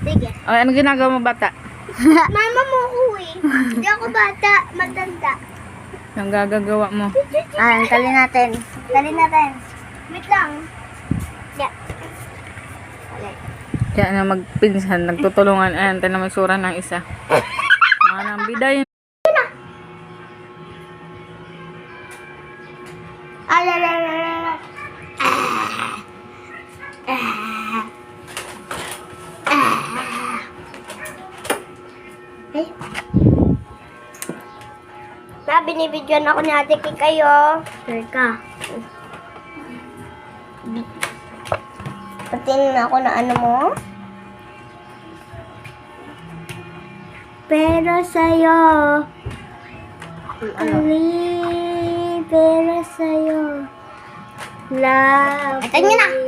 Sige. O, ano ginagawa mo, bata? Mama mo uwi. Hindi ako bata, matanda. Ang gagagawa mo. Tali natin. Tali natin. Wait lang. Yeah. Kaya na magpinsan, nagtutulungan. Ayan, tayo na may sura ng isa. Mga nang biday. Alalala. Ay. Binibidyoan ako ni Ate Kay kayo. Teka. Patingin ako na ano mo. Pero sa'yo. Pero sa'yo. Love. Ito nyo na.